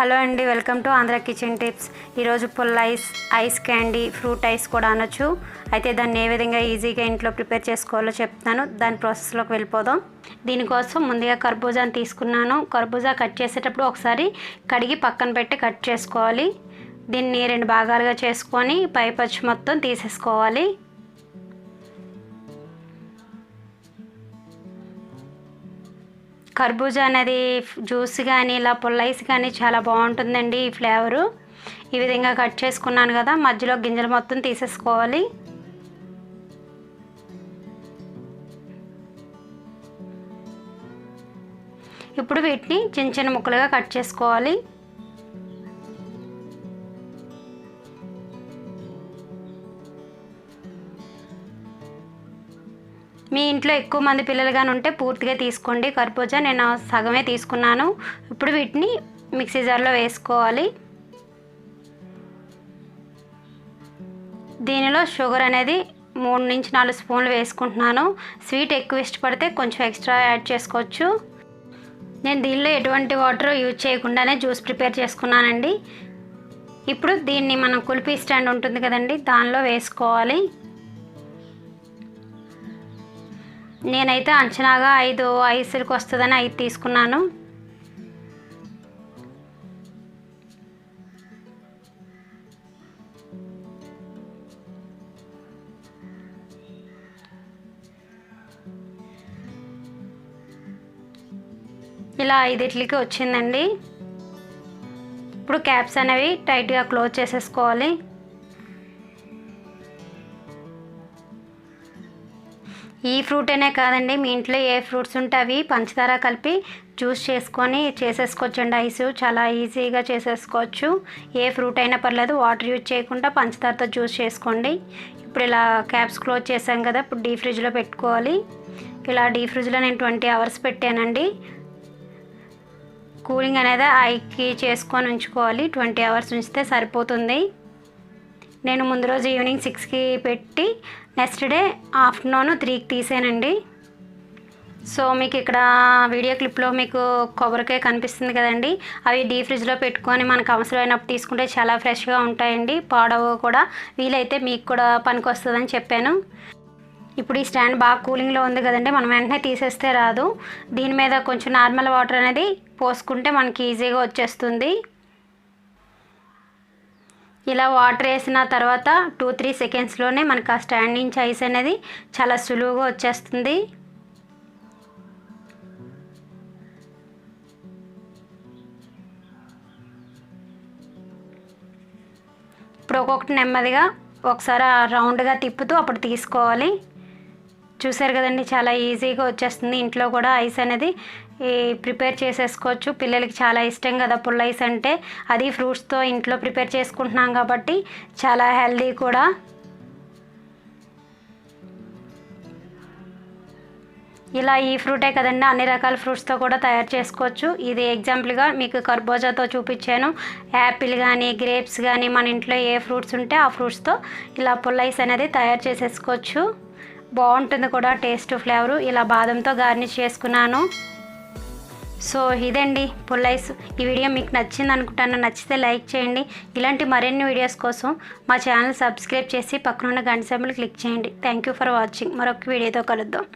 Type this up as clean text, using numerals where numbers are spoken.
Hello అండి, welcome to Andhra kitchen tips. ఈరోజు పుల్ల ఐస్ క్యాండీ, ఫ్రూట్ ఐస్ కూడా అనొచ్చు. అయితే దాన్ని ఏ విధంగా ఈజీగా ఇంట్లో ప్రిపేర్ చేసుకోవాలో చెప్తాను. దాని ప్రాసెస్లోకి వెళ్ళిపోదాం. దీనికోసం ముందుగా కర్బూజాని తీసుకున్నాను. కర్బూజా కట్ చేసేటప్పుడు ఒకసారి కడిగి పక్కన పెట్టి కట్ చేసుకోవాలి. దీన్ని 2 భాగాలుగా చేసుకొని పైపచ్చు మొత్తం తీసేసుకోవాలి. కర్బూజా అనేది జ్యూస్ కానీ ఇలా పుల్లైస్ కానీ చాలా బాగుంటుందండి. ఈ ఫ్లేవరు ఈ విధంగా కట్ చేసుకున్నాను కదా, మధ్యలో గింజలు మొత్తం తీసేసుకోవాలి. ఇప్పుడు వీటిని చిన్న చిన్న ముక్కలుగా కట్ చేసుకోవాలి. మీ ఇంట్లో ఎక్కువ మంది పిల్లలు కానీ ఉంటే పూర్తిగా తీసుకోండి. కర్బూజా నేను సగమే తీసుకున్నాను. ఇప్పుడు వీటిని మిక్సీ జార్లో వేసుకోవాలి. దీనిలో షుగర్ అనేది 3 నుంచి 4 స్పూన్లు వేసుకుంటున్నాను. స్వీట్ ఎక్కువ ఇష్టపడితే కొంచెం ఎక్స్ట్రా యాడ్ చేసుకోవచ్చు. నేను దీనిలో ఎటువంటి వాటర్ యూజ్ చేయకుండానే జ్యూస్ ప్రిపేర్ చేసుకున్నానండి. ఇప్పుడు దీన్ని మనం కుల్ఫీ స్టాండ్ ఉంటుంది కదండి, దానిలో వేసుకోవాలి. నేనైతే అంచనాగా 5 ఐసులకు వస్తుందని 5 తీసుకున్నాను. ఇలా 5 వచ్చిందండి. ఇప్పుడు క్యాప్స్ అనేవి టైట్గా క్లోజ్ చేసేసుకోవాలి. ఈ ఫ్రూట్ అనే కాదండి, మీ ఇంట్లో ఏ ఫ్రూట్స్ ఉంటే అవి పంచదార కలిపి జ్యూస్ చేసుకొని చేసేసుకోవచ్చండి. ఐస్ చాలా ఈజీగా చేసేసుకోవచ్చు. ఏ ఫ్రూట్ అయినా పర్లేదు, వాటర్ యూజ్ చేయకుండా పంచదారతో జ్యూస్ చేసుకోండి. ఇప్పుడు ఇలా క్యాప్స్ క్లోజ్ చేసాం కదా, ఇప్పుడు డీప్ ఫ్రిడ్జ్లో పెట్టుకోవాలి. ఇలా డీప్ ఫ్రిడ్జ్లో నేను 20 అవర్స్ పెట్టానండి. కూలింగ్ అనేది ఐకి చేసుకొని ఉంచుకోవాలి. 20 అవర్స్ ఉంచితే సరిపోతుంది. నేను ముందు రోజు ఈవినింగ్ 6కి పెట్టి నెక్స్ట్ డే ఆఫ్టర్నూన్ 3కి తీసానండి. సో మీకు ఇక్కడ వీడియో క్లిప్లో మీకు కొబ్బరికాయ కనిపిస్తుంది కదండి, అవి డీప్ ఫ్రిడ్జ్లో పెట్టుకొని మనకు అవసరమైనప్పుడు తీసుకుంటే చాలా ఫ్రెష్గా ఉంటాయండి. పాడవు కూడా. వీలైతే మీకు కూడా పనికి వస్తుందని చెప్పాను. ఇప్పుడు ఈ స్టాండ్ బాగా కూలింగ్లో ఉంది కదండి, మనం వెంటనే తీసేస్తే రాదు. దీని మీద కొంచెం నార్మల్ వాటర్ అనేది పోసుకుంటే మనకి ఈజీగా వచ్చేస్తుంది. ఇలా వాటర్ వేసిన తర్వాత 2-3 సెకండ్స్లోనే మనకు ఆ స్టాండ్ నుంచి ఐస్ అనేది చాలా సులువుగా వచ్చేస్తుంది. ఇప్పుడు ఒక్కొక్కటి నెమ్మదిగా ఒకసారి రౌండ్గా తిప్పుతూ అప్పుడు తీసుకోవాలి. చూసారు కదండి, చాలా ఈజీగా వచ్చేస్తుంది. ఇంట్లో కూడా ఐస్ అనేది ప్రిపేర్ చేసేసుకోవచ్చు. పిల్లలకి చాలా ఇష్టం కదా పుల్ల ఐస్ అంటే. అది ఫ్రూట్స్తో ఇంట్లో ప్రిపేర్ చేసుకుంటున్నాం కాబట్టి చాలా హెల్దీ కూడా. ఇలా ఈ ఫ్రూటే కదండి, అన్ని రకాల ఫ్రూట్స్తో కూడా తయారు చేసుకోవచ్చు. ఇది ఎగ్జాంపుల్గా మీకు కర్బూజాతో చూపించాను. యాపిల్ కానీ, గ్రేప్స్ కానీ, మన ఇంట్లో ఏ ఫ్రూట్స్ ఉంటే ఆ ఫ్రూట్స్తో ఇలా పుల్ల ఐస్ అనేది తయారు చేసేసుకోవచ్చు. బాగుంటుంది కూడా టేస్ట్, ఫ్లేవరు. ఇలా బాదంతో గార్నిష్ చేసుకున్నాను. సో ఇదండి పుల్ల ఐస్. ఈ వీడియో మీకు నచ్చింది అనుకుంటాను. నచ్చితే లైక్ చేయండి. ఇలాంటి మరిన్ని వీడియోస్ కోసం మా ఛానల్ సబ్స్క్రైబ్ చేసి పక్కనున్న గంట సింబల్ క్లిక్ చేయండి. Thank you for watching. మరొక వీడియోతో కలుద్దాం.